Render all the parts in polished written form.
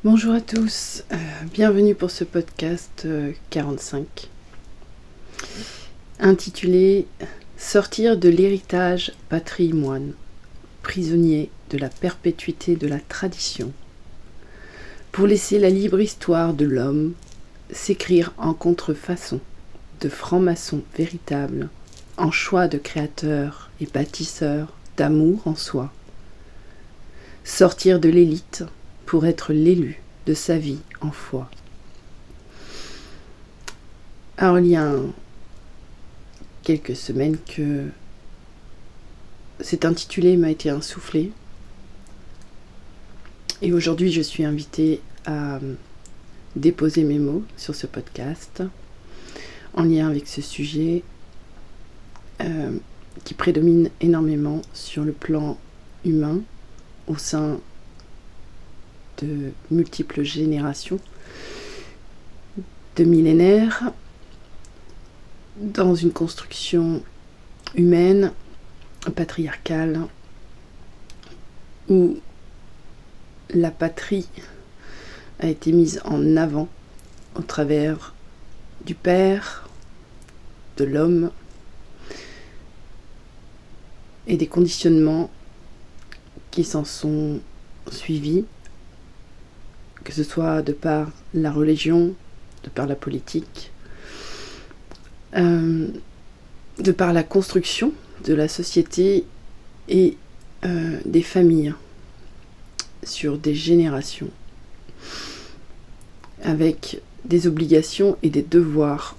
Bonjour à tous, bienvenue pour ce podcast 45, intitulé Sortir de l'héritage patrimoine, prisonnier de la perpétuité de la tradition, pour laisser la libre histoire de l'homme s'écrire en contrefaçon de francs-maçons véritables, en choix de créateurs et bâtisseurs d'amour en soi. Sortir de l'élite pour être l'élu de sa vie en foi. Alors il y a quelques semaines que cet intitulé m'a été insufflé et aujourd'hui je suis invitée à déposer mes mots sur ce podcast en lien avec ce sujet qui prédomine énormément sur le plan humain au sein de multiples générations, de millénaires, dans une construction humaine, patriarcale, où la patrie a été mise en avant au travers du père, de l'homme, et des conditionnements qui s'en sont suivis, que ce soit de par la religion, de par la politique, de par la construction de la société et des familles sur des générations, avec des obligations et des devoirs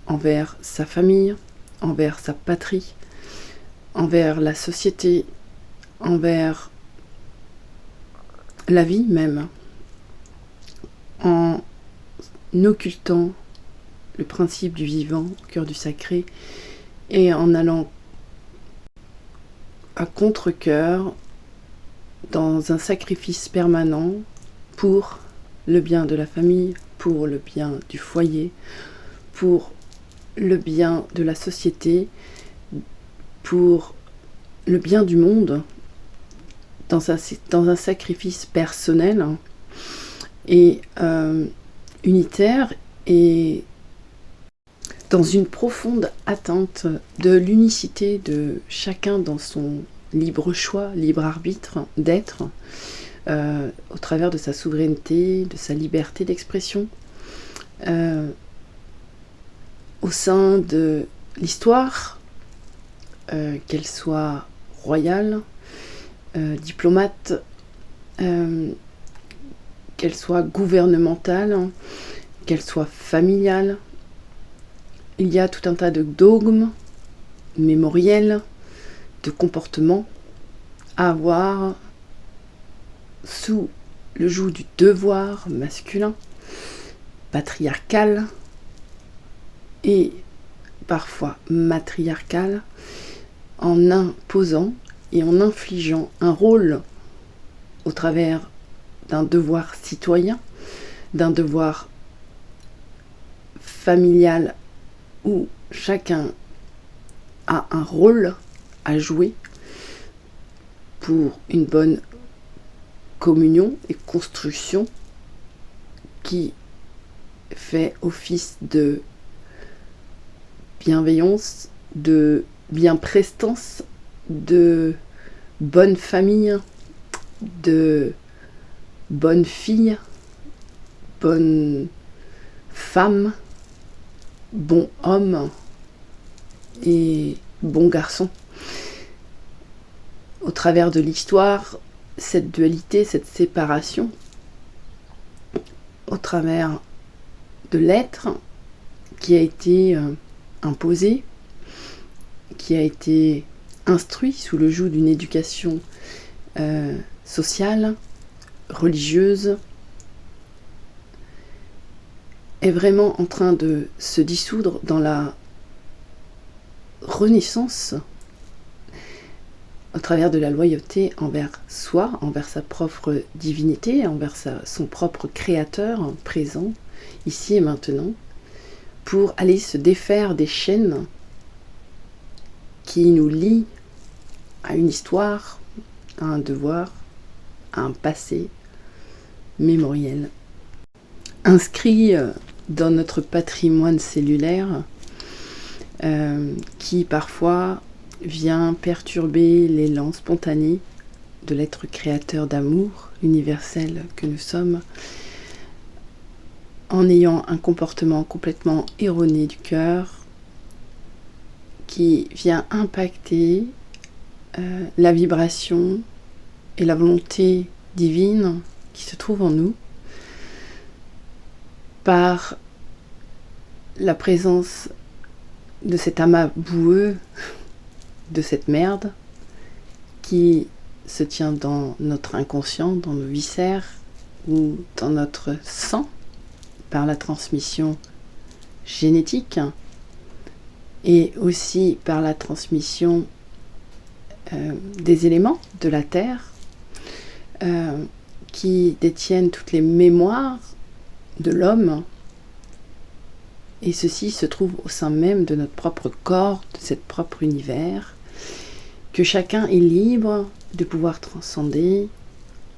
envers sa famille, envers sa patrie, envers la société, envers la vie même, en occultant le principe du vivant au cœur du sacré et en allant à contre-cœur dans un sacrifice permanent pour le bien de la famille, pour le bien du foyer, pour le bien de la société, pour le bien du monde, dans un sacrifice personnel et unitaire, et dans une profonde attente de l'unicité de chacun dans son libre choix, libre arbitre d'être, au travers de sa souveraineté, de sa liberté d'expression, au sein de l'histoire, qu'elle soit royale, diplomate, qu'elle soit gouvernementale, qu'elle soit familiale. Il y a tout un tas de dogmes, mémoriels, de comportements à avoir sous le joug du devoir masculin, patriarcal et parfois matriarcal, en imposant et en infligeant un rôle au travers d'un devoir citoyen, d'un devoir familial où chacun a un rôle à jouer pour une bonne communion et construction qui fait office de bienveillance, de bien-prestance, de bonne famille, de bonne fille, bonne femme, bon homme et bon garçon. Au travers de l'histoire, cette dualité, cette séparation, au travers de l'être qui a été imposé, qui a été instruit sous le joug d'une éducation sociale, religieuse, est vraiment en train de se dissoudre dans la renaissance au travers de la loyauté envers soi, envers sa propre divinité, envers son propre créateur présent, ici et maintenant, pour aller se défaire des chaînes qui nous lient à une histoire, à un devoir, à un passé, mémoriel, inscrit dans notre patrimoine cellulaire, qui parfois vient perturber l'élan spontané de l'être créateur d'amour universel que nous sommes, en ayant un comportement complètement erroné du cœur qui vient impacter la vibration et la volonté divine qui se trouve en nous par la présence de cet amas boueux, de cette merde qui se tient dans notre inconscient, dans nos viscères ou dans notre sang par la transmission génétique et aussi par la transmission des éléments de la Terre qui détiennent toutes les mémoires de l'homme, et ceci se trouve au sein même de notre propre corps, de cet propre univers, que chacun est libre de pouvoir transcender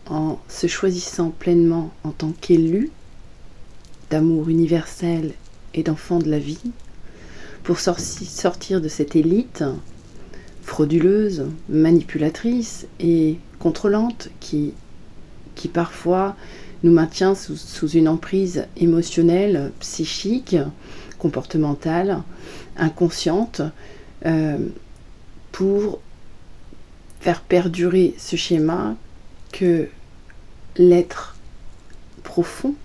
en se choisissant pleinement en tant qu'élu d'amour universel et d'enfant de la vie, pour sortir de cette élite frauduleuse, manipulatrice et contrôlante qui parfois nous maintient sous une emprise émotionnelle, psychique, comportementale, inconsciente, pour faire perdurer ce schéma que l'être profond,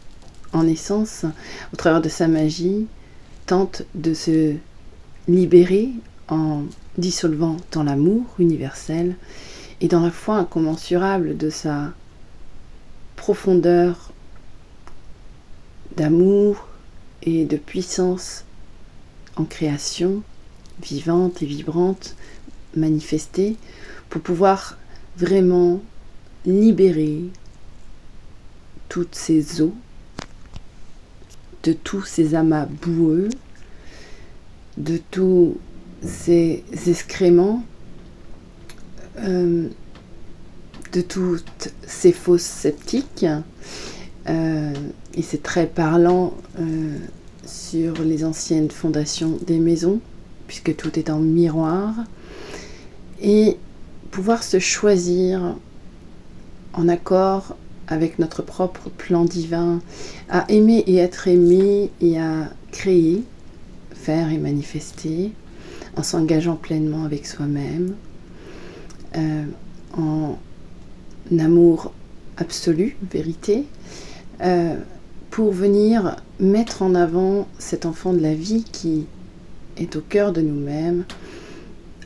en essence, au travers de sa magie, tente de se libérer en dissolvant dans l'amour universel et dans la foi incommensurable de sa profondeur d'amour et de puissance en création, vivante et vibrante, manifestée, pour pouvoir vraiment libérer toutes ces eaux, de tous ces amas boueux, de tous ces excréments, de toutes ces fausses sceptiques. Et c'est très parlant sur les anciennes fondations des maisons, puisque tout est en miroir. Et pouvoir se choisir en accord avec notre propre plan divin, à aimer et être aimé et à créer, faire et manifester, en s'engageant pleinement avec soi-même, en amour absolu, vérité, pour venir mettre en avant cet enfant de la vie qui est au cœur de nous-mêmes,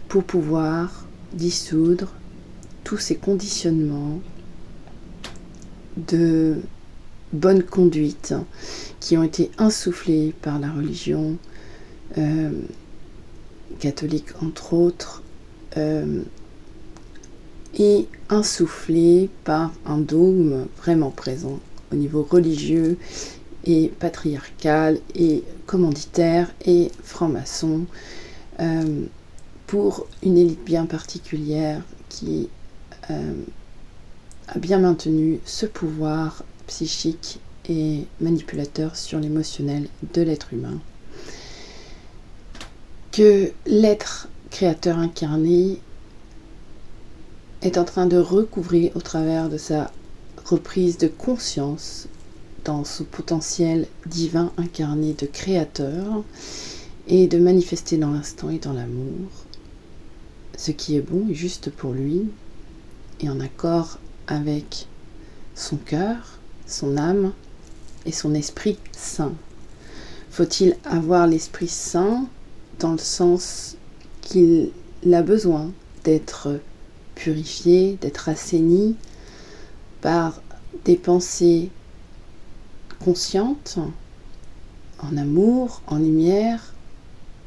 pour pouvoir dissoudre tous ces conditionnements de bonne conduite qui ont été insufflés par la religion catholique entre autres, et insufflés par un dogme vraiment présent au niveau religieux et patriarcal et commanditaire et franc-maçon, pour une élite bien particulière qui a bien maintenu ce pouvoir psychique et manipulateur sur l'émotionnel de l'être humain. Que l'être créateur incarné est en train de recouvrir au travers de sa reprise de conscience dans son potentiel divin incarné de créateur et de manifester dans l'instant et dans l'amour ce qui est bon et juste pour lui et en accord avec son cœur, son âme et son esprit saint. Faut-il avoir l'esprit saint dans le sens qu'il a besoin d'être purifié, d'être assaini par des pensées conscientes, en amour, en lumière,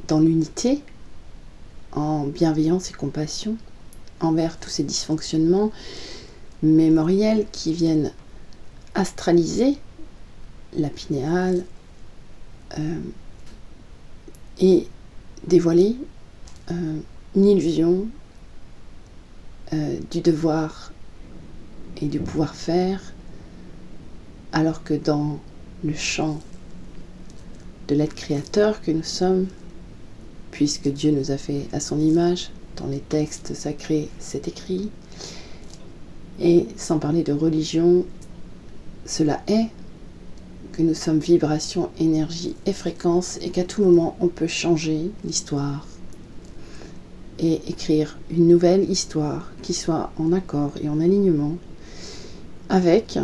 dans l'unité, en bienveillance et compassion envers tous ces dysfonctionnements mémoriels qui viennent astraliser la pinéale et dévoiler une illusion du devoir et du pouvoir faire alors que dans le champ de l'être créateur que nous sommes, puisque Dieu nous a fait à son image, dans les textes sacrés c'est écrit, et sans parler de religion, cela est que nous sommes vibration, énergie et fréquence, et qu'à tout moment on peut changer l'histoire et écrire une nouvelle histoire qui soit en accord et en alignement avec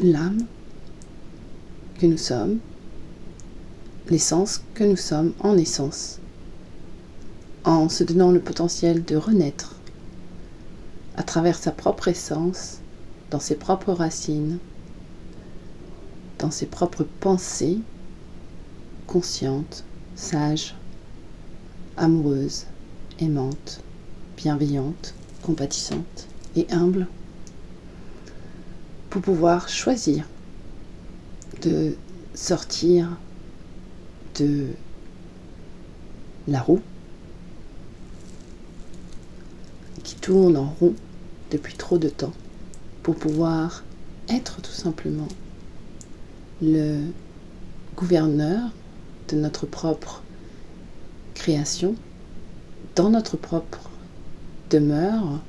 l'âme que nous sommes, l'essence que nous sommes en essence, en se donnant le potentiel de renaître à travers sa propre essence, dans ses propres racines, dans ses propres pensées, conscientes, sages, amoureuses, aimantes, bienveillantes, compatissantes et humbles, pour pouvoir choisir de sortir de la roue qui tourne en rond depuis trop de temps, pour pouvoir être tout simplement le gouverneur de notre propre création, dans notre propre demeure,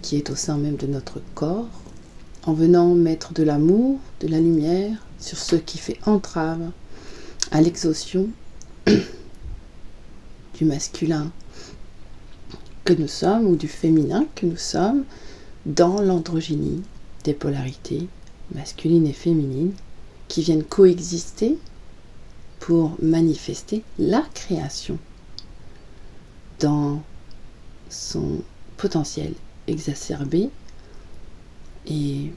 qui est au sein même de notre corps, en venant mettre de l'amour, de la lumière sur ce qui fait entrave à l'exaution du masculin que nous sommes ou du féminin que nous sommes dans l'androgynie des polarités masculines et féminines qui viennent coexister pour manifester la création dans son potentiel exacerbé et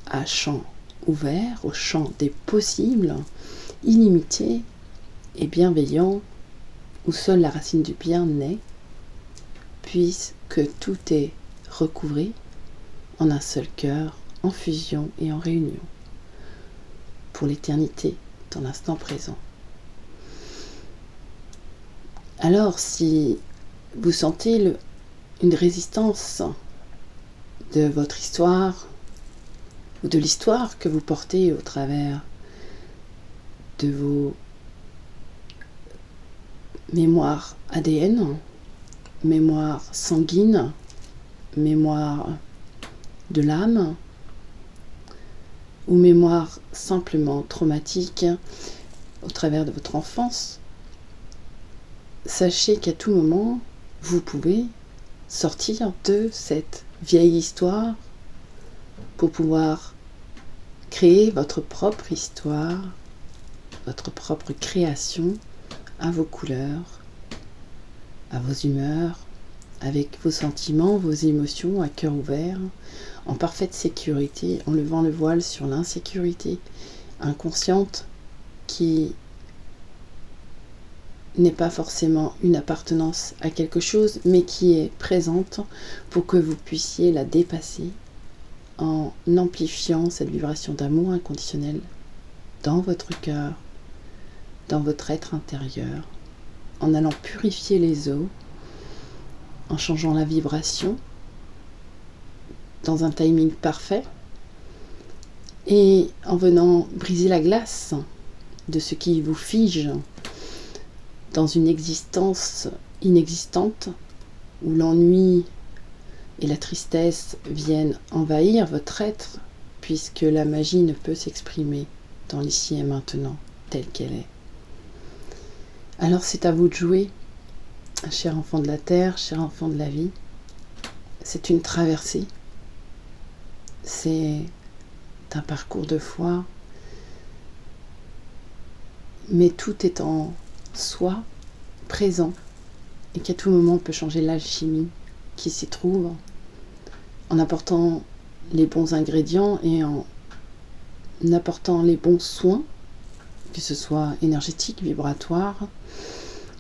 à champ ouvert, au champ des possibles, illimité et bienveillant, où seule la racine du bien naît, puisque tout est recouvré en un seul cœur, en fusion et en réunion, pour l'éternité, dans l'instant présent. Alors, si vous sentez une résistance de votre histoire, ou de l'histoire que vous portez au travers de vos mémoires ADN, mémoire sanguine, mémoire de l'âme, ou mémoire simplement traumatique au travers de votre enfance, sachez qu'à tout moment, vous pouvez sortir de cette vieille histoire pour pouvoir créer votre propre histoire, votre propre création à vos couleurs, à vos humeurs, avec vos sentiments, vos émotions à cœur ouvert, en parfaite sécurité, en levant le voile sur l'insécurité inconsciente qui n'est pas forcément une appartenance à quelque chose, mais qui est présente pour que vous puissiez la dépasser en amplifiant cette vibration d'amour inconditionnel dans votre cœur, dans votre être intérieur, en allant purifier les eaux, en changeant la vibration dans un timing parfait et en venant briser la glace de ce qui vous fige dans une existence inexistante où l'ennui et la tristesse viennent envahir votre être, puisque la magie ne peut s'exprimer dans l'ici et maintenant telle qu'elle est. Alors c'est à vous de jouer, cher enfant de la terre, cher enfant de la vie. C'est une traversée, c'est un parcours de foi, mais tout est en soi, présent, et qu'à tout moment on peut changer l'alchimie qui s'y trouve en apportant les bons ingrédients et en apportant les bons soins, que ce soit énergétique, vibratoire,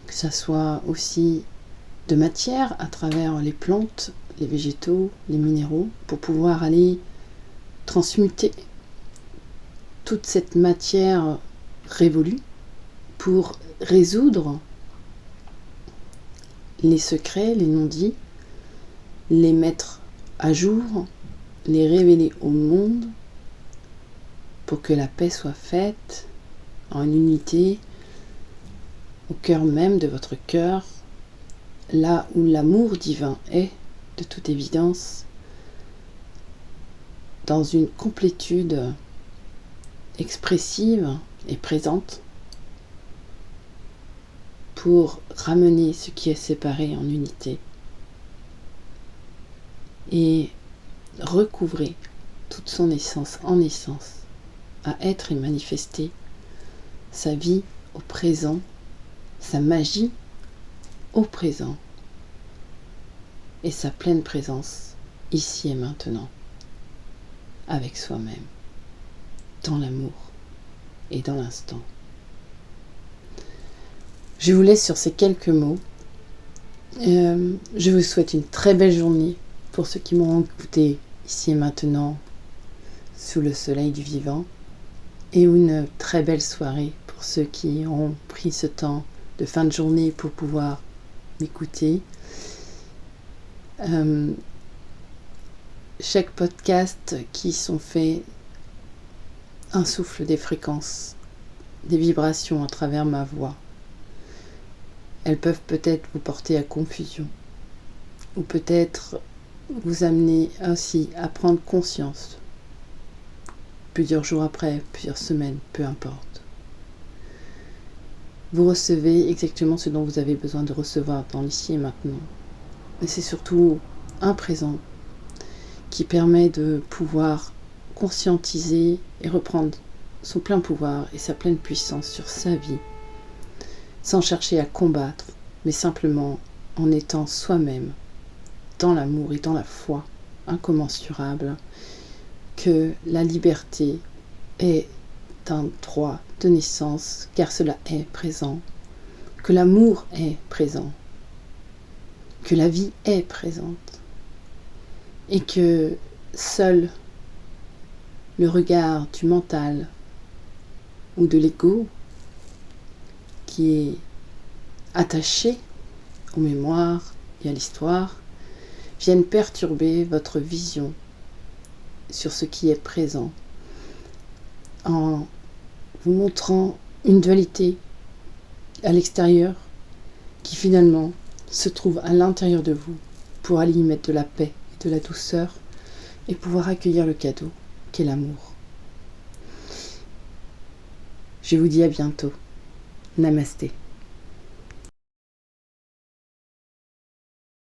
que ce soit aussi de matière à travers les plantes, les végétaux, les minéraux, pour pouvoir aller transmuter toute cette matière révolue pour résoudre les secrets, les non-dits, les mettre à jour, les révéler au monde pour que la paix soit faite en unité au cœur même de votre cœur, là où l'amour divin est, de toute évidence, dans une complétude expressive et présente, pour ramener ce qui est séparé en unité et recouvrer toute son essence en essence, à être et manifester sa vie au présent, sa magie au présent et sa pleine présence ici et maintenant, avec soi-même, dans l'amour et dans l'instant. Je vous laisse sur ces quelques mots. Je vous souhaite une très belle journée pour ceux qui m'ont écouté ici et maintenant sous le soleil du vivant, et une très belle soirée pour ceux qui ont pris ce temps de fin de journée pour pouvoir m'écouter. Chaque podcast qui sont faits insuffle des fréquences, des vibrations à travers ma voix. Elles peuvent peut-être vous porter à confusion, ou peut-être vous amener aussi à prendre conscience, plusieurs jours après, plusieurs semaines, peu importe. Vous recevez exactement ce dont vous avez besoin de recevoir dans l'ici et maintenant. Mais c'est surtout un présent qui permet de pouvoir conscientiser et reprendre son plein pouvoir et sa pleine puissance sur sa vie, sans chercher à combattre, mais simplement en étant soi-même, dans l'amour et dans la foi incommensurable, que la liberté est un droit de naissance, car cela est présent, que l'amour est présent, que la vie est présente, et que seul le regard du mental ou de l'ego qui est attaché aux mémoires et à l'histoire viennent perturber votre vision sur ce qui est présent en vous montrant une dualité à l'extérieur qui finalement se trouve à l'intérieur de vous pour aller y mettre de la paix et de la douceur et pouvoir accueillir le cadeau qu'est l'amour. Je vous dis à bientôt. Namasté.